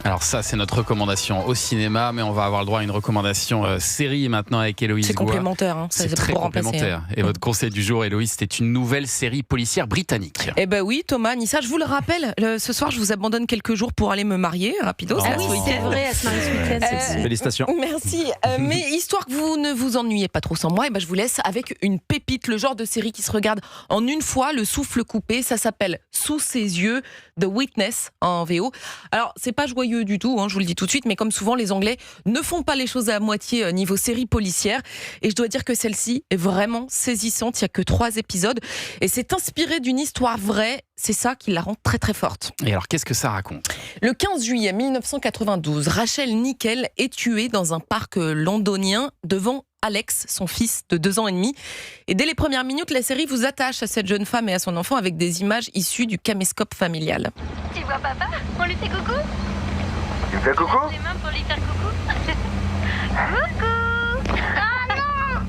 Alors ça, c'est notre recommandation au cinéma, mais on va avoir le droit à une recommandation série maintenant avec Héloïse C'est Goua. complémentaire, hein. C'est pas très pour remplacer, complémentaire. Et votre conseil du jour, Héloïse, c'était une nouvelle série policière britannique. Eh ben oui, Thomas, Nissa, je vous le rappelle, ce soir, je vous abandonne quelques jours pour aller me marier, rapidos. Ah là, oui, ce c'est week-end. vrai, elle se marie ce week-end. Félicitations. Merci. Mais histoire que vous ne vous ennuyiez pas trop sans moi, je vous laisse avec une pépite, le genre de série qui se regarde en une fois, le souffle coupé. Ça s'appelle Sous ses yeux, The Witness en VO. Alors, c'est pas joyeux du tout, je vous le dis tout de suite, mais comme souvent, les Anglais ne font pas les choses à moitié niveau série policière. Et je dois dire que celle-ci est vraiment saisissante. Il n'y a que 3 épisodes. Et c'est inspiré d'une histoire vraie. C'est ça qui la rend très très forte. Et alors, qu'est-ce que ça raconte ? Le 15 juillet 1992, Rachel Nickel est tuée dans un parc londonien devant Alex, son fils de 2 ans et demi. Et dès les premières minutes, la série vous attache à cette jeune femme et à son enfant avec des images issues du caméscope familial. Tu vois papa? On lui fait coucou? Tu me fais coucou? Les mains pour lui faire coucou. Coucou! Ah non!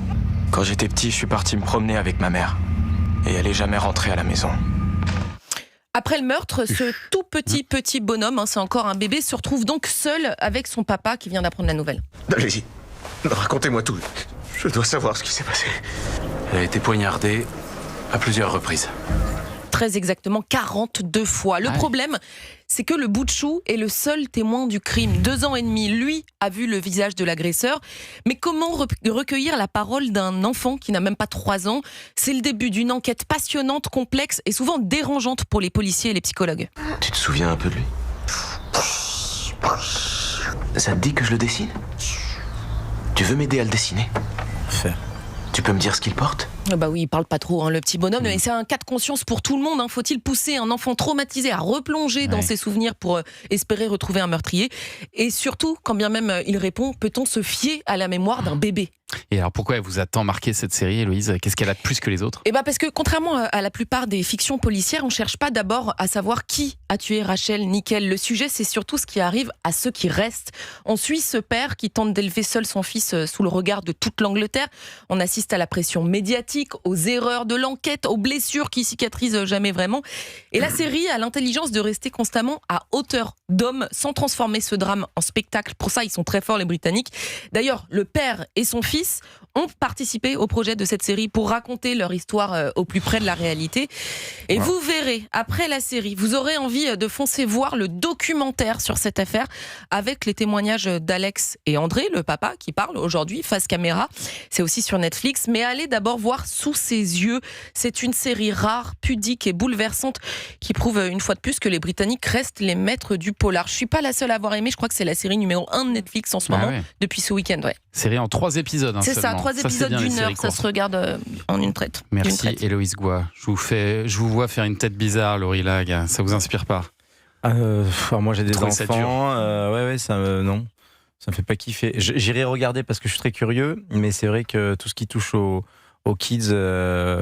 Quand j'étais petit, je suis parti me promener avec ma mère. Et elle est jamais rentrée à la maison. Après le meurtre, ce tout petit bonhomme, c'est encore un bébé, se retrouve donc seul avec son papa qui vient d'apprendre la nouvelle. Allez-y, racontez-moi tout. Je dois savoir ce qui s'est passé. Elle a été poignardée à plusieurs reprises. Très exactement 42 fois. Le problème, c'est que le bout de chou est le seul témoin du crime. 2 ans et demi, lui, a vu le visage de l'agresseur. Mais comment recueillir la parole d'un enfant qui n'a même pas 3 ans ? C'est le début d'une enquête passionnante, complexe et souvent dérangeante pour les policiers et les psychologues. Tu te souviens un peu de lui? Ça te dit que je le dessine? Tu veux m'aider à le dessiner? Faire. Tu peux me dire ce qu'il porte? Bah oui, il parle pas trop, le petit bonhomme. Mais c'est un cas de conscience pour tout le monde. Faut-il pousser un enfant traumatisé à replonger dans ses souvenirs pour espérer retrouver un meurtrier? Et surtout, quand bien même il répond, peut-on se fier à la mémoire d'un bébé? Et alors, pourquoi elle vous a tant marqué cette série, Héloïse ? Qu'est-ce qu'elle a de plus que les autres ? Parce que contrairement à la plupart des fictions policières, on cherche pas d'abord à savoir qui a tué Rachel Nickel. Le sujet, c'est surtout ce qui arrive à ceux qui restent. On suit ce père qui tente d'élever seul son fils sous le regard de toute l'Angleterre. On assiste à la pression médiatique, aux erreurs de l'enquête, aux blessures qui cicatrisent jamais vraiment. Et la série a l'intelligence de rester constamment à hauteur d'homme sans transformer ce drame en spectacle. Pour ça, ils sont très forts, les Britanniques. D'ailleurs, le père et son fils ont participé au projet de cette série pour raconter leur histoire au plus près de la réalité. Et vous verrez, après la série, vous aurez envie de foncer voir le documentaire sur cette affaire avec les témoignages d'Alex et André, le papa, qui parle aujourd'hui face caméra. C'est aussi sur Netflix. Mais allez d'abord voir Sous ses yeux. C'est une série rare, pudique et bouleversante qui prouve une fois de plus que les Britanniques restent les maîtres du polar. Je suis pas la seule à avoir aimé. Je crois que c'est la série numéro 1 de Netflix en ce moment, depuis ce week-end. Ouais. Série en 3 épisodes. C'est ça, 3 épisodes d'une heure, ça se regarde en une traite. Merci Héloïse Goua. Je vous vois faire une tête bizarre, Laurie Lag. Ça vous inspire pas ? Moi j'ai des Trouvez ça enfants, non, ça me fait pas kiffer. J'irai regarder parce que je suis très curieux, mais c'est vrai que tout ce qui touche aux kids,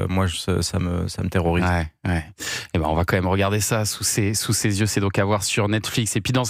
moi ça me terrorise. Ouais. Et on va quand même regarder ça sous ses yeux. C'est donc à voir sur Netflix. Et puis dans